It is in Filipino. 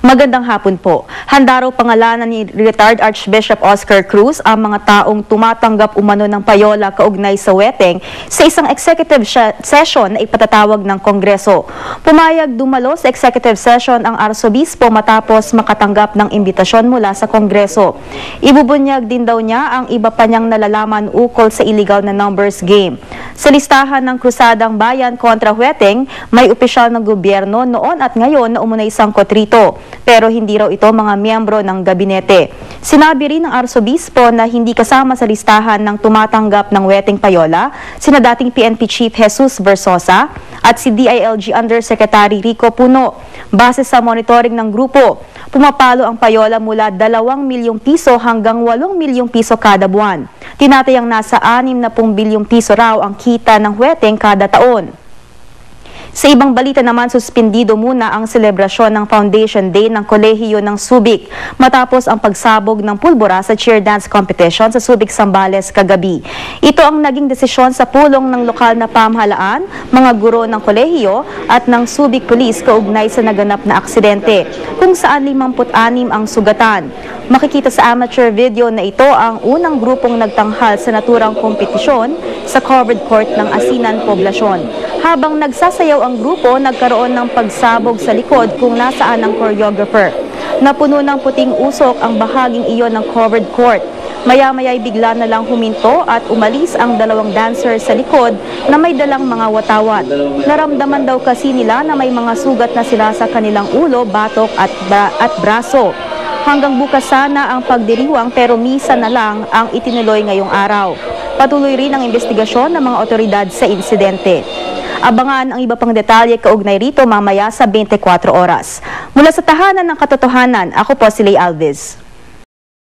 Magandang hapon po. Handa raw pangalanan ni retired Archbishop Oscar Cruz ang mga taong tumatanggap umano ng payola kaugnay sa weteng sa isang executive session na ipatatawag ng Kongreso. Pumayag dumalo sa executive session ang Arsobispo matapos makatanggap ng imbitasyon mula sa Kongreso. Ibubunyag din daw niya ang iba pa niyang nalalaman ukol sa illegal na numbers game. Sa listahan ng Krusadang Bayan kontra weteng, may opisyal ng gobyerno noon at ngayon na umunay sangkot rito. Pero hindi raw ito mga miyembro ng gabinete. Sinabi rin ng Arsobispo na hindi kasama sa listahan ng tumatanggap ng weteng payola sina dating PNP Chief Jesus Versosa at si DILG Undersecretary Rico Puno. Base sa monitoring ng grupo, pumapalo ang payola mula 2 milyong piso hanggang 8 milyong piso kada buwan. Tinatayang nasa 60 bilyong piso raw ang kita ng weteng kada taon. Sa ibang balita naman, suspendido muna ang selebrasyon ng Foundation Day ng Kolehiyo ng Subic matapos ang pagsabog ng pulbura sa cheer dance competition sa Subic, Zambales kagabi. Ito ang naging desisyon sa pulong ng lokal na pamahalaan, mga guro ng kolehiyo at ng Subic Police kaugnay sa naganap na aksidente, kung saan 56 ang sugatan. Makikita sa amateur video na ito ang unang grupong nagtanghal sa naturang kompetisyon sa covered court ng Asinan Poblasyon. Habang nagsasayaw ang grupo, nagkaroon ng pagsabog sa likod kung nasaan ang choreographer. Napuno ng puting usok ang bahaging iyon ng covered court. Maya-maya'y bigla na lang huminto at umalis ang 2 dancer sa likod na may dalang mga watawan. Naramdaman daw kasi nila na may mga sugat na sila sa kanilang ulo, batok at braso. Hanggang bukas sana ang pagdiriwang pero misa na lang ang itinuloy ngayong araw. Patuloy rin ang investigasyon ng mga otoridad sa insidente. Abangan ang iba pang detalye kaugnay rito mamaya sa 24 oras. Mula sa Tahanan ng Katotohanan, ako po si Lay Alves.